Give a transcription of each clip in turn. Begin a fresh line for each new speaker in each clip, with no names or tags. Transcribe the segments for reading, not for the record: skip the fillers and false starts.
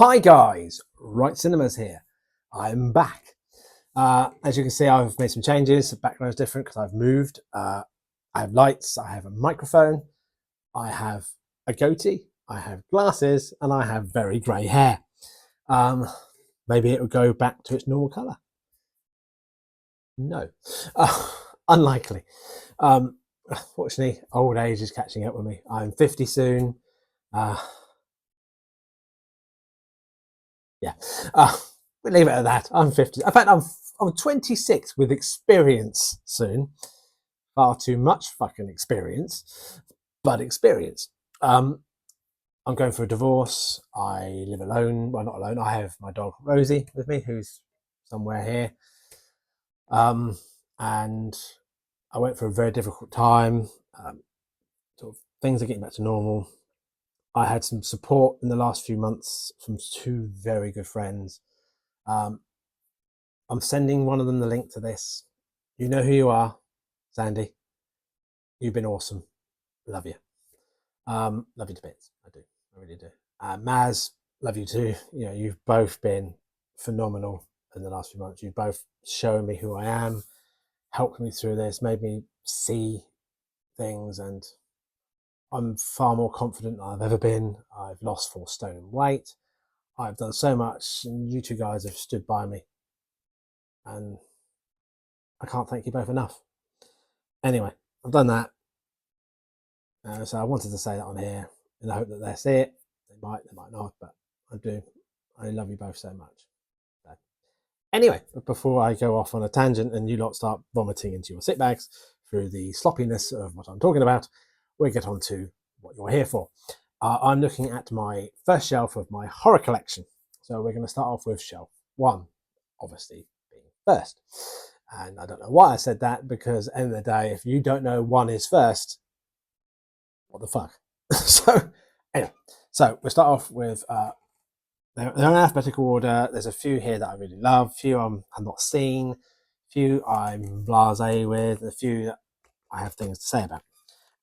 Hi guys, Right Cinemas here. I'm back. As you can see, I've made some changes. The background is different because I've moved. I have lights, I have a microphone, I have a goatee, I have glasses, and I have very grey hair. Maybe it will go back to its normal colour. No, unlikely. Fortunately, old age is catching up with me. I'm 50 soon. Yeah, we'll leave it at that. I'm 50. In fact, I'm 26 with experience soon. Far too much fucking experience, but experience. I'm going for a divorce. I live alone. Well, not alone. I have my dog Rosie with me, who's somewhere here. And I went for a very difficult time. Sort of things are getting back to normal. I had some support in the last few months from two very good friends. I'm sending one of them the link to this. You know who you are, Sandy. You've been awesome. Love you. Love you to bits. I do. I really do. Maz, love you too. You know, you've both been phenomenal in the last few months. You've both shown me who I am, helped me through this, made me see things, and I'm far more confident than I've ever been. I've lost 4 stone in weight. I've done so much, and you two guys have stood by me. And I can't thank you both enough. Anyway, I've done that. So I wanted to say that on here in the hope that they see it. They might not, but I do. I love you both so much. So, anyway, before I go off on a tangent and you lot start vomiting into your sit bags through the sloppiness of what I'm talking about, we'll get on to what you're here for. I'm looking at my first shelf of my horror collection. So we're going to start off with shelf 1, obviously being first. And I don't know why I said that, because at the end of the day, if you don't know 1 is first, what the fuck? So anyway, so we'll start off with they're in alphabetical order. There's a few here that I really love, a few I've not seen, a few I'm blasé with, a few that I have things to say about.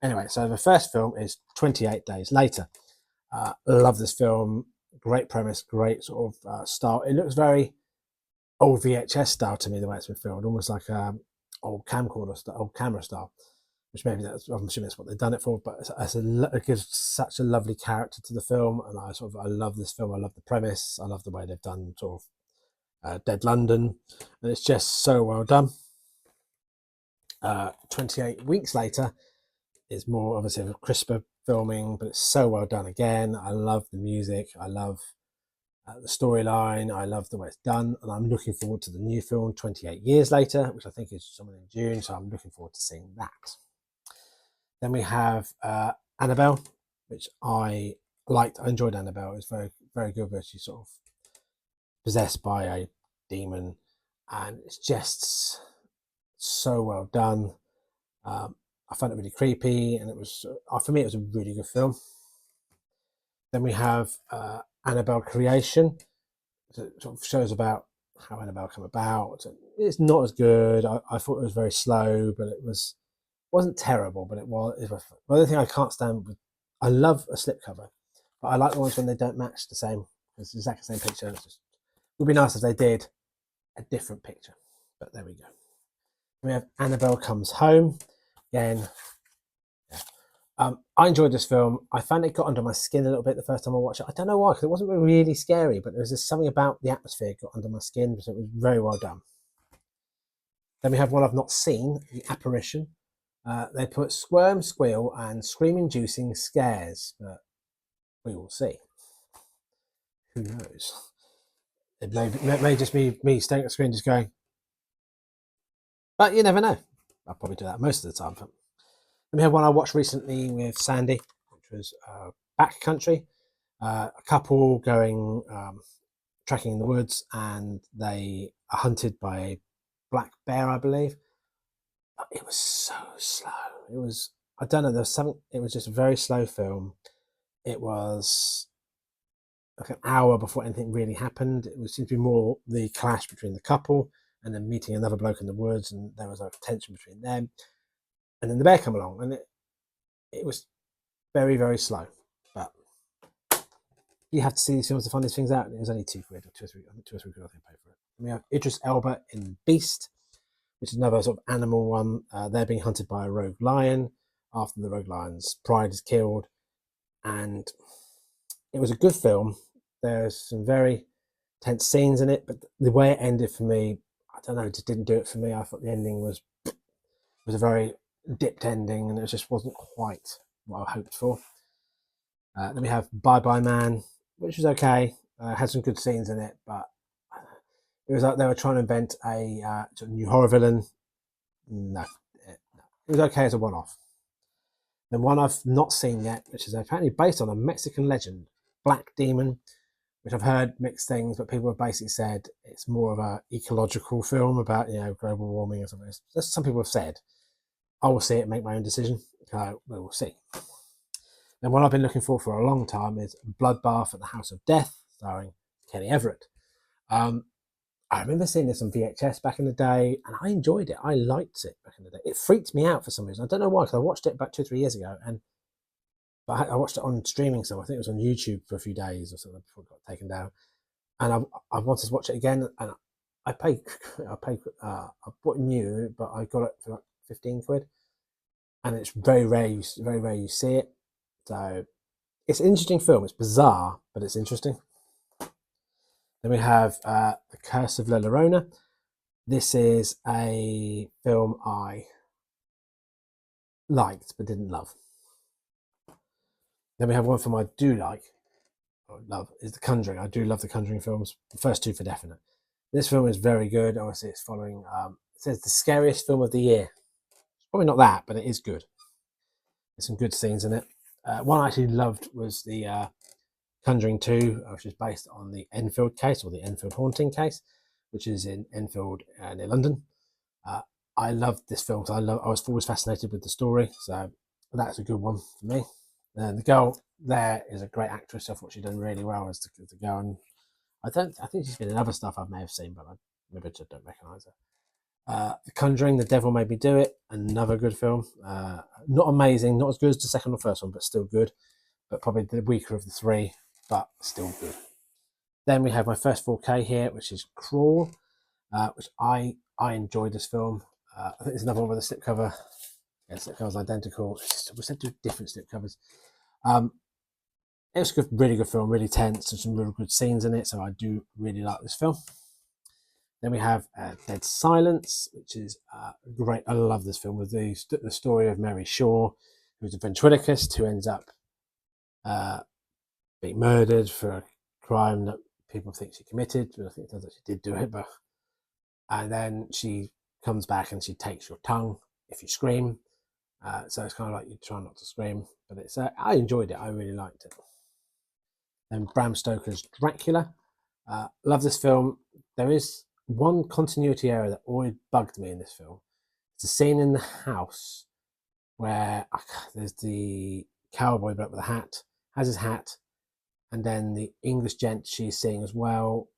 Anyway, so the first film is 28 Days Later. Love this film. Great premise, great sort of style. It looks very old VHS style to me, the way it's been filmed, almost like old camcorder style, old camera style. Which maybe I'm assuming that's what they've done it for, but it gives such a lovely character to the film, and I love this film. I love the premise. I love the way they've done sort of Dead London, and it's just so well done. 28 Weeks Later is more obviously a crisper filming, but it's so well done again. I love the music. I love the storyline. I love the way it's done, and I'm looking forward to the new film 28 Years Later, which I think is somewhere in June, so I'm looking forward to seeing that. Then we have Annabelle, which I liked. I enjoyed Annabelle. It's very, very good, where she's sort of possessed by a demon, and it's just so well done. I found it really creepy, and it was for me it was a really good film. Then we have Annabelle Creation. It sort of shows about how Annabelle came about. It's not as good. I thought it was very slow, but it wasn't terrible, but it was. The other thing I can't stand with, I love a slipcover, but I like the ones when they don't match the same. It's the exact same picture. It would be nice if they did a different picture, but there we go. We have Annabelle Comes Home. Again, I enjoyed this film. I found it got under my skin a little bit the first time I watched it. I don't know why, because it wasn't really scary, but there was just something about the atmosphere got under my skin, so it was very well done. Then we have one I've not seen, The Apparition. They put squirm, squeal, and scream-inducing scares, but we will see. Who knows? It may just be me staring at the screen just going, but you never know. I'll probably do that most of the time. Then we have one I watched recently with Sandy, which was Backcountry. A couple going trekking in the woods, and they are hunted by a black bear, I believe. But it was so slow. It was, I don't know, there was something, it was just a very slow film. It was like an hour before anything really happened. It seemed to be more the clash between the couple and then meeting another bloke in the woods, and there was a tension between them. And then the bear came along, and it was very, very slow. But you have to see these films to find these things out. And it was only £2 or two or three, I think 2 or 3 quid I think I paid for it. And we have Idris Elba in Beast, which is another sort of animal one. They're being hunted by a rogue lion after the rogue lion's pride is killed. And it was a good film. There's some very tense scenes in it, but the way it ended for me, I don't know, it just didn't do it for me. I thought the ending was a very dipped ending, and it just wasn't quite what I hoped for. Then we have Bye Bye Man, which was okay. Had some good scenes in it, but it was like they were trying to invent a sort of new horror villain. No, it was okay as a one-off. Then one I've not seen yet, which is apparently based on a Mexican legend, Black Demon, which I've heard mixed things, but people have basically said it's more of a ecological film about global warming or something. That's some people have said. I will see it, make my own decision. We'll see. Then one I've been looking for a long time is Bloodbath at the House of Death, starring Kenny Everett. I remember seeing this on VHS back in the day, and I enjoyed it. I liked it back in the day. It freaked me out for some reason. I don't know why, because I watched it about 2 or 3 years ago, but I watched it on streaming, so I think it was on YouTube for a few days or something before it got taken down. And I wanted to watch it again, and I bought it new, but I got it for like 15 quid. And it's very rare you see it. So it's an interesting film. It's bizarre, but it's interesting. Then we have The Curse of La Llorona. This is a film I liked but didn't love. Then we have one film I do like, or love, is The Conjuring. I do love the Conjuring films, the first two for definite. This film is very good. Obviously, it's following, it says the scariest film of the year. It's probably not that, but it is good. There's some good scenes in it. One I actually loved was the Conjuring 2, which is based on the Enfield case, or the Enfield haunting case, which is in Enfield near London. I loved this film because I was always fascinated with the story, so that's a good one for me. And the girl there is a great actress. I thought she'd done really well as the girl, and I think she's been in other stuff I may have seen, but maybe I just don't recognise her. The Conjuring, The Devil Made Me Do It, another good film. Not amazing, not as good as the second or first one, but still good. But probably the weaker of the three, but still good. Then we have my first 4K here, which is Crawl, which I enjoyed this film. I think there's another one with a slipcover. Yeah, slipcover's identical. We said two different slipcovers. It was a good, really good film, really tense, and some really good scenes in it. So I do really like this film. Then we have Dead Silence, which is great. I love this film with the story of Mary Shaw, who's a ventriloquist who ends up being murdered for a crime that people think she committed, but I think it turns out she did do it. And then she comes back and she takes your tongue if you scream. So it's kind of like you try not to scream, but it's I enjoyed it. I really liked it. Then Bram Stoker's Dracula. Love this film. There is one continuity error that always bugged me in this film. It's a scene in the house where there's the cowboy bloke with a hat, has his hat, and then the English gent she's seeing as well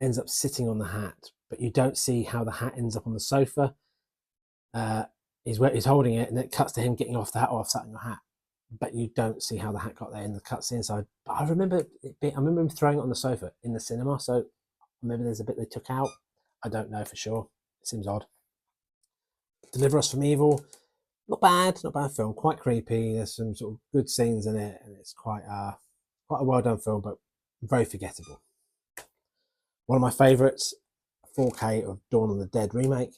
ends up sitting on the hat, but you don't see how the hat ends up on the sofa. He's holding it, and it cuts to him getting off the hat, or sat in your hat, but you don't see how the hat got there in the cutscene. So I remember him throwing it on the sofa in the cinema. So maybe there's a bit they took out. I don't know for sure. It seems odd. Deliver Us from Evil. Not bad film. Quite creepy. There's some sort of good scenes in it, and it's quite a well done film, but very forgettable. One of my favourites, 4K of Dawn of the Dead remake.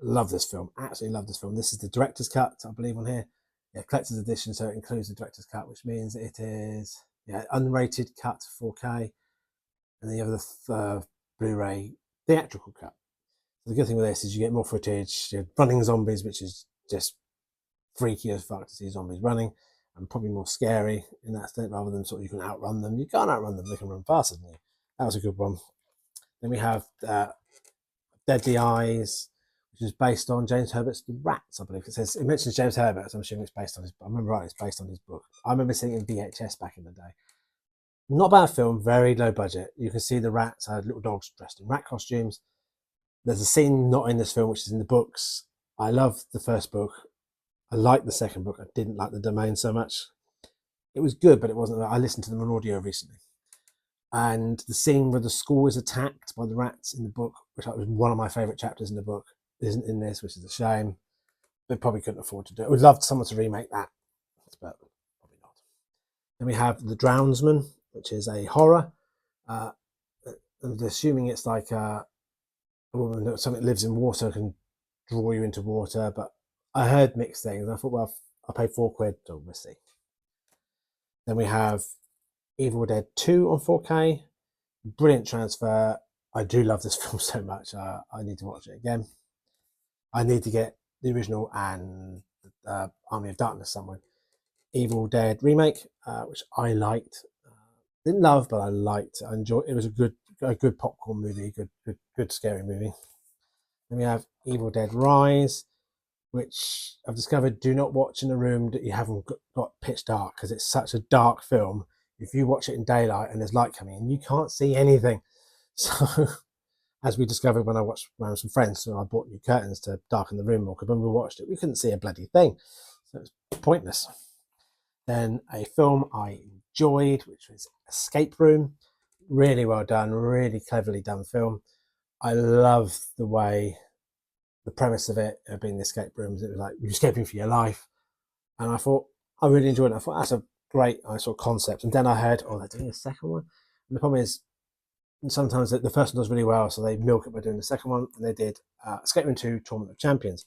Love this film. Absolutely love this film. This is the director's cut, I believe, on here. Yeah, collector's edition, so it includes the director's cut, which means it is unrated cut 4K, and then you have the Blu-ray theatrical cut. The good thing with this is you get more footage. You're running zombies, which is just freaky as fuck to see zombies running, and probably more scary in that state, rather than sort of you can outrun them. You can't outrun them; they can run faster than you. That was a good one. Then we have Deadly Eyes, which is based on James Herbert's The Rats, I believe. It mentions James Herbert, so I'm assuming it's based on his. I remember right, it's based on his book. I remember seeing it in VHS back in the day. Not bad film, very low budget. You can see the rats had little dogs dressed in rat costumes. There's a scene not in this film, which is in the books. I love the first book. I liked the second book. I didn't like The Domain so much. It was good, but it wasn't. I listened to them on audio recently. And the scene where the school is attacked by the rats in the book, which was one of my favourite chapters in the book, isn't in this, which is a shame. They probably couldn't afford to do it. We'd love someone to remake that, but probably not. Then we have The Drownsman, which is a horror. And assuming it's like a woman that something lives in water can draw you into water, but I heard mixed things. I thought, well, I'll pay £4, so we'll see. Then we have Evil Dead 2 on 4K. Brilliant transfer. I do love this film so much. I need to watch it again. I need to get the original and Army of Darkness somewhere. Evil Dead remake, which I liked. Didn't love, but I liked. I enjoyed. It was a good popcorn movie, good scary movie. Then we have Evil Dead Rise, which I've discovered do not watch in a room that you haven't got pitch dark, because it's such a dark film. If you watch it in daylight and there's light coming in, you can't see anything. So, as we discovered when I watched with some friends, so I bought new curtains to darken the room more, because when we watched it, we couldn't see a bloody thing. So it was pointless. Then a film I enjoyed, which was Escape Room. Really well done, really cleverly done film. I love the way the premise of it being the escape rooms. It was like you're escaping for your life, and I thought I really enjoyed it. I thought that's a great sort of concept. And then I heard, oh, they're doing a second one. And the problem is, sometimes the first one does really well, so they milk it by doing the second one. And they did Escape Room 2: Tournament of Champions,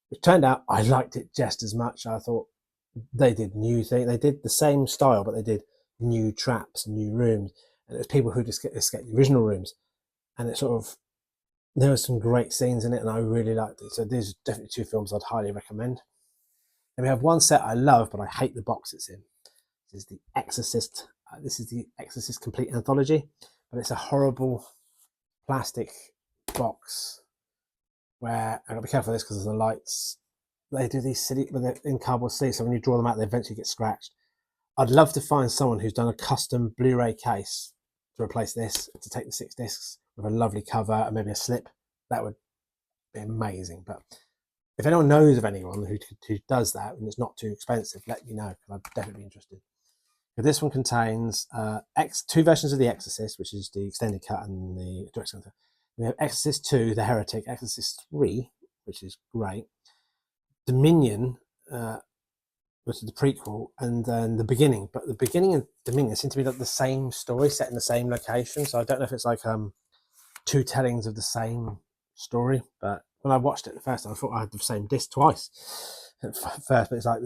which turned out I liked it just as much. I thought they did new things. They did the same style, but they did new traps, new rooms, and it was people who just escaped the original rooms. And it sort of, there were some great scenes in it, and I really liked it. So these are definitely two films I'd highly recommend. And we have one set I love, but I hate the box it's in. This is The Exorcist. This is The Exorcist Complete Anthology, but it's a horrible plastic box where, I've got to be careful of this because of the lights. They do these silly, when they're in cardboard sleeves, so when you draw them out, they eventually get scratched. I'd love to find someone who's done a custom Blu-ray case to replace this, to take the 6 discs with a lovely cover and maybe a slip. That would be amazing. But if anyone knows of anyone who does that and it's not too expensive, let me know, because I'd definitely be interested. But this one contains two versions of The Exorcist, which is the extended cut and the direct cut. We have Exorcist 2, The Heretic, Exorcist 3, which is great, Dominion, which is the prequel, and then The Beginning. But The Beginning and Dominion seem to be like the same story set in the same location. So I don't know if it's like two tellings of the same story. But when I watched it the first time, I thought I had the same disc twice at first, but it's like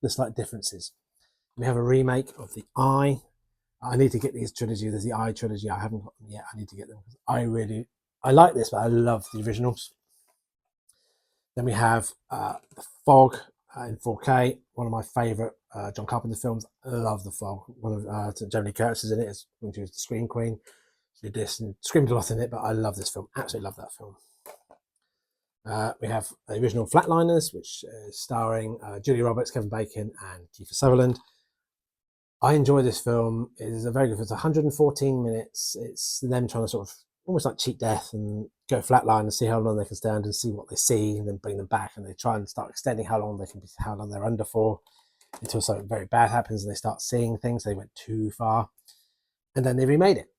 the slight differences. We have a remake of The Eye. I need to get these trilogy. There's the Eye trilogy. I haven't got them yet. I need to get them. I like this, but I love the originals. Then we have The Fog in 4K, one of my favourite John Carpenter films. I love The Fog. One of Jamie Lee Curtis is in it, when she was the Scream Queen. She did this and screamed a lot in it, but I love this film. Absolutely love that film. We have the original Flatliners, which is starring Julia Roberts, Kevin Bacon, and Kiefer Sutherland. I enjoy this film. It is a very good. It's 114 minutes. It's them trying to sort of almost like cheat death and go flatline and see how long they can stand and see what they see, and then bring them back. And they try and start extending how long they're under for, until something very bad happens and they start seeing things. They went too far, and then they remade it.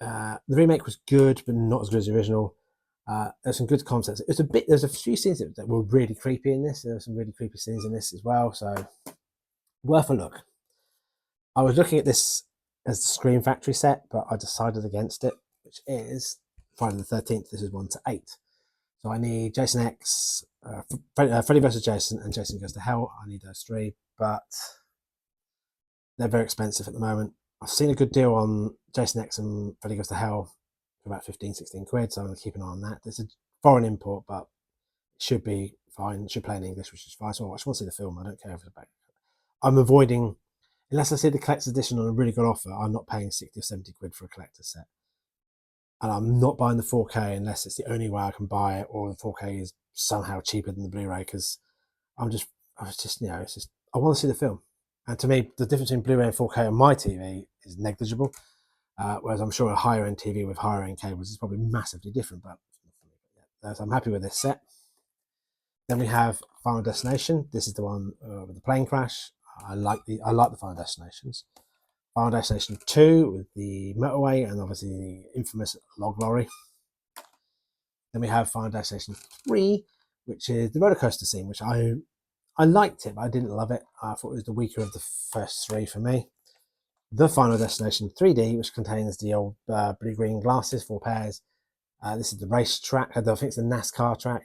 The remake was good, but not as good as the original. There's some good concepts. There's a few scenes that were really creepy in this. There's some really creepy scenes in this as well. So worth a look. I was looking at this as the Scream Factory set, but I decided against it, which is Friday the 13th. This is 1 to 8. So I need Jason X, Freddy vs. Jason, and Jason Goes to Hell. I need those 3, but they're very expensive at the moment. I've seen a good deal on Jason X and Freddy Goes to Hell for about 15, 16 quid, so I'm going to keep an eye on that. It's a foreign import, but it should be fine. It should play in English, which is fine. So I just want to see the film. I don't care if it's back. I'm avoiding, unless I see the collector's edition on a really good offer, I'm not paying 60 or 70 quid for a collector's set. And I'm not buying the 4K unless it's the only way I can buy it, or the 4K is somehow cheaper than the Blu-ray, because I want to see the film. And to me, the difference between Blu-ray and 4K on my TV is negligible. Whereas I'm sure a higher end TV with higher end cables is probably massively different. But so I'm happy with this set. Then we have Final Destination. This is the one with the plane crash. I like the Final Destinations. Final Destination 2 with the motorway and obviously the infamous log lorry. Then we have Final Destination 3, which is the roller coaster scene, which I liked it, but I didn't love it. I thought it was the weaker of the first three for me. The Final Destination 3D, which contains the old blue-green glasses, 4 pairs. This is the race track. I think it's the NASCAR track.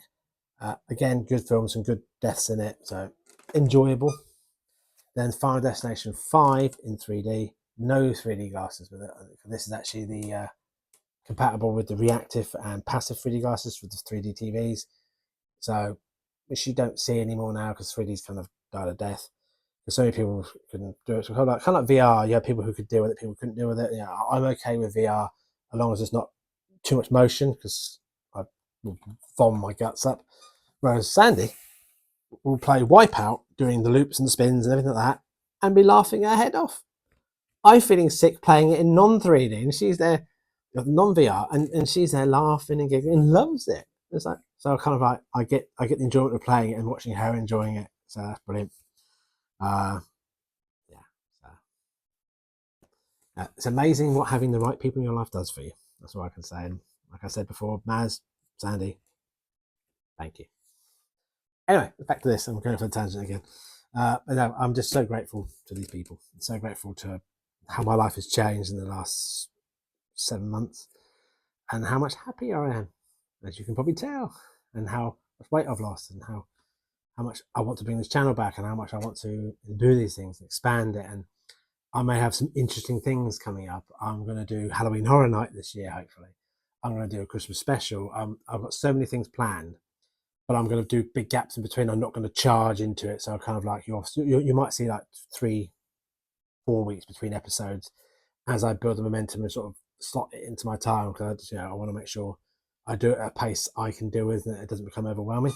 Again, good film, some good deaths in it, so enjoyable. Then Final Destination 5 in 3D, no 3D glasses with it. This is actually the compatible with the reactive and passive 3D glasses for the 3D TVs. So, which you don't see anymore now because 3D's kind of died a death. Because so many people couldn't do it. So kind of like VR, you have people who could deal with it, people who couldn't deal with it. Yeah, I'm okay with VR as long as it's not too much motion because I will vom my guts up. Whereas Sandy will play Wipeout doing the loops and the spins and everything like that and be laughing her head off. I'm feeling sick playing it in non-3D and she's there non-VR and she's there laughing and giggling and loves it. It's like, so kind of like I get the enjoyment of playing it and watching her enjoying it. So that's brilliant. Yeah. So, it's amazing what having the right people in your life does for you. That's all I can say. And like I said before, Maz, Sandy, thank you. Anyway, back to this. I'm going for a tangent again. But no, I'm just so grateful to these people. I'm so grateful to how my life has changed in the last 7 months and how much happier I am, as you can probably tell, and how much weight I've lost and how much I want to bring this channel back and how much I want to do these things and expand it. And I may have some interesting things coming up. I'm going to do Halloween Horror Night this year, hopefully. I'm going to do a Christmas special. I've got so many things planned, but I'm going to do big gaps in between. I'm not going to charge into it. So kind of like you might see like 3-4 weeks between episodes as I build the momentum and sort of slot it into my time because I want to make sure I do it at a pace I can deal with and it doesn't become overwhelming.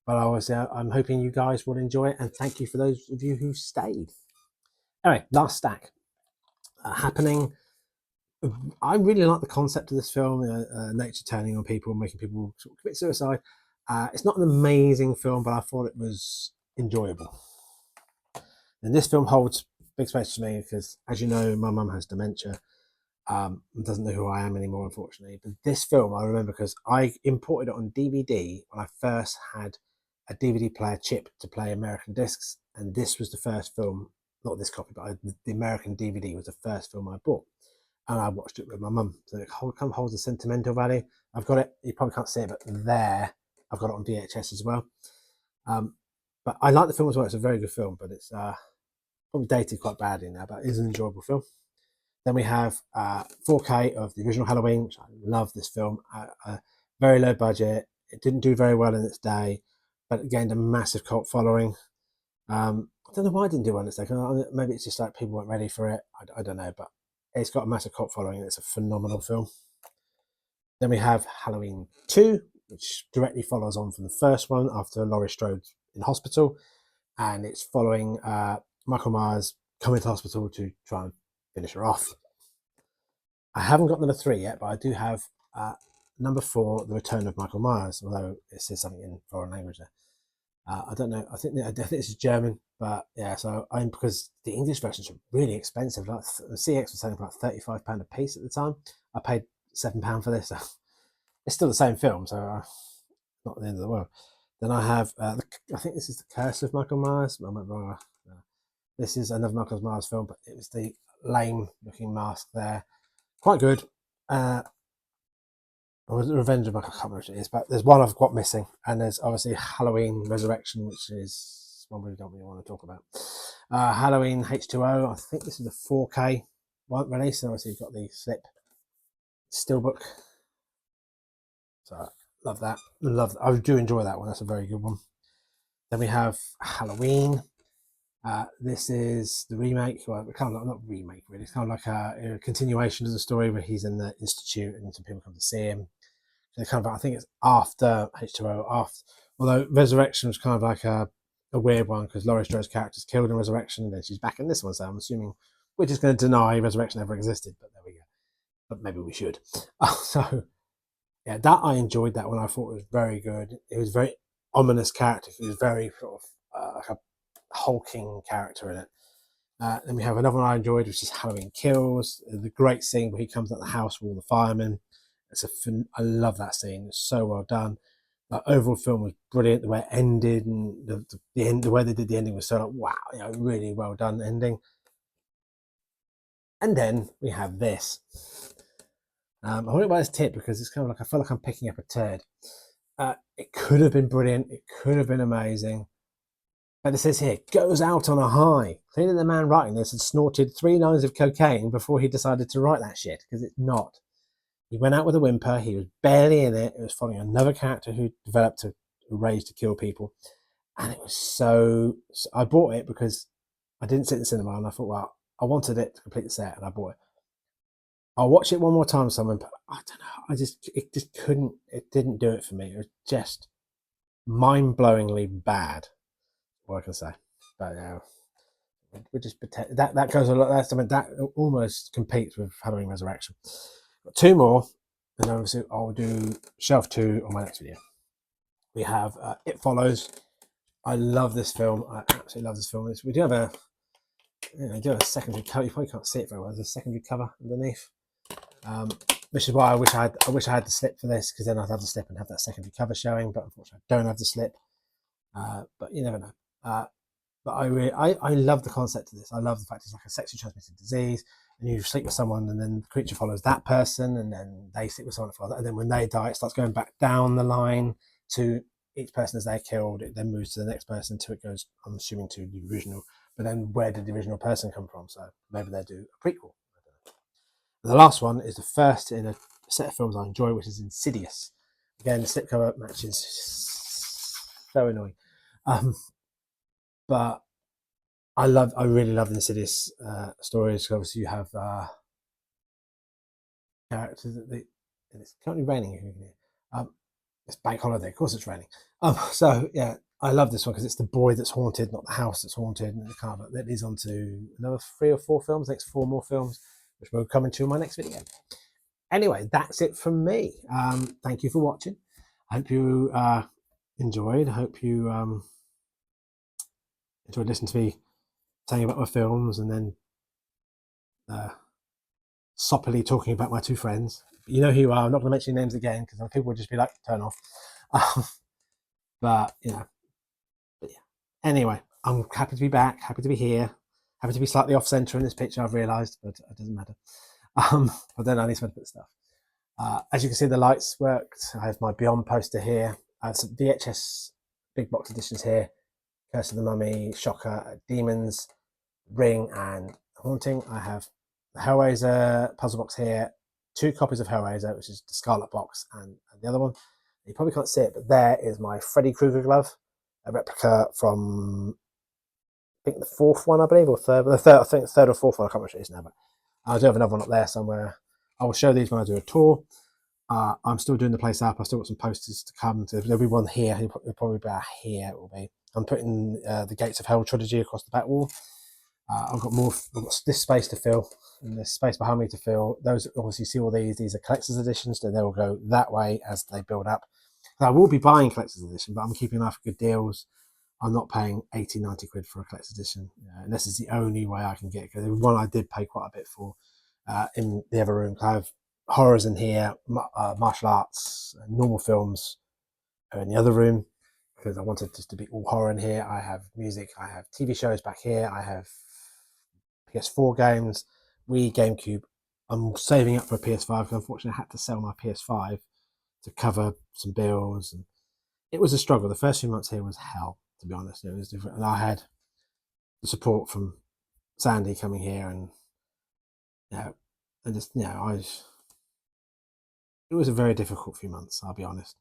But obviously, I'm hoping you guys will enjoy it, and thank you for those of you who stayed. Anyway, last stack happening. I really like the concept of this film, nature turning on people, making people sort of commit suicide. It's not an amazing film, but I thought it was enjoyable. And this film holds big space for me because, as you know, my mum has dementia. Doesn't know who I am anymore, unfortunately. But this film I remember because I imported it on DVD when I first had a DVD player chip to play American discs, and this was the first film, not this copy, but the American DVD was the first film I bought, and I watched it with my mum. So it holds a sentimental value. I've got it. You probably can't see it, but there I've got it on VHS as well. But I like the film as well. It's a very good film, but it's probably dated quite badly now, but it is an enjoyable film. Then we have 4K of the original Halloween, which I love this film. Very low budget. It didn't do very well in its day, but it gained a massive cult following. I don't know why it didn't do well in its day. Maybe it's just like people weren't ready for it. I don't know, but it's got a massive cult following and it's a phenomenal film. Then we have Halloween 2, which directly follows on from the first one after Laurie Strode's in hospital. And it's following Michael Myers coming to hospital to try and finish her off. I haven't got number 3 yet, but I do have number 4, The Return of Michael Myers, although it says something in foreign language there. I don't know. I think this is German, but yeah. So because the English versions are really expensive. Like the CX was selling for like £35 a piece at the time. I paid £7 for this. So it's still the same film, so not the end of the world. Then I have, I think this is The Curse of Michael Myers. I might be wrong. This is another Michael Myers film, but it was the lame-looking mask there. Quite good. Revenge of Michael, I can't remember what it is, but there's one I've got missing, and there's obviously Halloween Resurrection, which is one we don't really want to talk about. Halloween H2O, I think this is a 4K one release, and obviously you've got the slip steelbook. So love that. I do enjoy that one. That's a very good one. Then we have Halloween. This is the remake, well, kind of not remake really. It's kind of like a continuation of the story where he's in the institute and some people come to see him. So kind of, I think it's after H2O. Although Resurrection was kind of like a weird one because Laurie Strode's character is killed in Resurrection, and then she's back in this one. So I'm assuming we're just going to deny Resurrection ever existed, but there we go. But maybe we should. So yeah, that I enjoyed that one. I thought it was very good. It was a very ominous character. It was very sort of like a hulking character in it. Then we have another one I enjoyed, which is Halloween Kills. The great scene where he comes out the house with all the firemen. I love that scene. It's so well done. The overall film was brilliant. The way it ended and the way they did the ending was so like, wow, really well done ending. And then we have this. I won't about this tip because it's kind of like I feel like I'm picking up a turd. It could have been brilliant. It could have been amazing. But it says here, goes out on a high. Clearly the man writing this had snorted 3 lines of cocaine before he decided to write that shit, because it's not. He went out with a whimper. He was barely in it. It was following another character who developed a rage to kill people. And it was so... I bought it because I didn't sit in the cinema and I thought, well, I wanted it to complete the set and I bought it. I'll watch it one more time with someone, but I don't know. It just couldn't... It didn't do it for me. It was just mind-blowingly bad. What I can say, but we just pretend that goes a lot. That's something that almost competes with Halloween Resurrection. Got 2 more, and obviously I'll do shelf 2 on my next video. We have It Follows. I love this film. I absolutely love this film. We do have a secondary cover. You probably can't see it very well. There's a secondary cover underneath, which is why I wish I had the slip for this, because then I'd have the slip and have that secondary cover showing. But unfortunately, I don't have the slip. But you never know. But I love the concept of this. I love the fact it's like a sexually transmitted disease, and you sleep with someone, and then the creature follows that person, and then they sleep with someone for that, and then when they die, it starts going back down the line to each person as they're killed. It then moves to the next person until it goes, I'm assuming, to the original. But then where did the original person come from? So maybe they'll do a prequel. And the last one is the first in a set of films I enjoy, which is Insidious. Again, the slipcover matches so annoying. But I really love the Insidious stories. Obviously, you have characters and it's currently raining. It's bank holiday, of course it's raining. So yeah, I love this one because it's the boy that's haunted, not the house that's haunted, and it kind of that leads on to another 3 or 4 films, next 4 more films, which will come into my next video. Anyway, that's it from me. Thank you for watching. I hope you enjoyed. I hope you enjoyed listening to me telling about my films and then soppily talking about my 2 friends. You know who you are. I'm not going to mention names again because people will just be like, turn off. But yeah. Anyway, I'm happy to be back, happy to be here, happy to be slightly off center in this picture, I've realized, but it doesn't matter. But then I need to put stuff. As you can see, the lights worked. I have my Beyond poster here. Some VHS big box editions here. Curse of the Mummy, Shocker, Demons, Ring, and Haunting. I have the Hellraiser puzzle box here, 2 copies of Hellraiser, which is the Scarlet box, and the other one. You probably can't see it, but there is my Freddy Krueger glove, a replica from, I think, the 4th one, I believe, or 3rd. The 3rd, I think, 3rd or 4th one. I can't remember which it is now, but I do have another one up there somewhere. I will show these when I do a tour. I'm still doing the place up. I've still got some posters to come. There'll be one here. It'll probably be about here. It will be. I'm putting the Gates of Hell trilogy across the back wall. I've got this space to fill and this space behind me to fill. Those, obviously, you see all these are collector's editions, so they will go that way as they build up. I will be buying collector's edition, but I'm keeping enough good deals. I'm not paying 80, 90 quid for a collector's edition, unless it's the only way I can get it. Because the one I did pay quite a bit for in the other room. I have horrors in here, martial arts, normal films are in the other room, because I wanted just to be all horror in here. I have music, I have TV shows back here, I have PS4 games, Wii, GameCube. I'm saving up for a PS5 because unfortunately I had to sell my PS5 to cover some bills, and it was a struggle. The first few months here was hell, to be honest. It was different, and I had the support from Sandy coming here, and it was a very difficult few months, I'll be honest.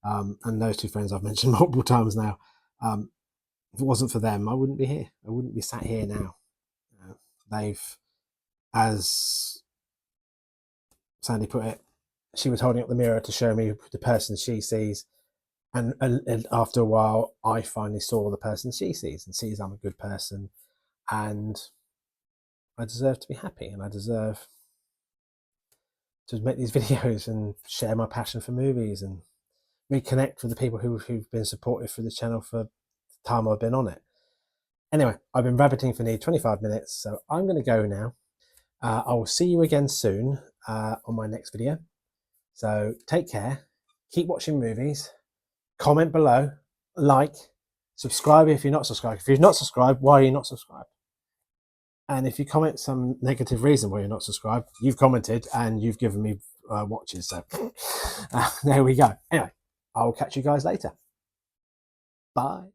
And those 2 friends I've mentioned multiple times now, if it wasn't for them, I wouldn't be here. I wouldn't be sat here now. They've, as Sandy put it, she was holding up the mirror to show me the person she sees. And after a while, I finally saw the person she sees and sees I'm a good person. And I deserve to be happy, and I deserve to make these videos and share my passion for movies and reconnect with the people who've been supportive for this channel for the time I've been on it. Anyway, I've been rabbiting for nearly 25 minutes, so I'm going to go now. I will see you again soon on my next video. So take care, keep watching movies, comment below, like, subscribe if you're not subscribed. If you're not subscribed, why are you not subscribed? And if you comment some negative reason why you're not subscribed, you've commented and you've given me watches. So there we go. Anyway, I will catch you guys later. Bye.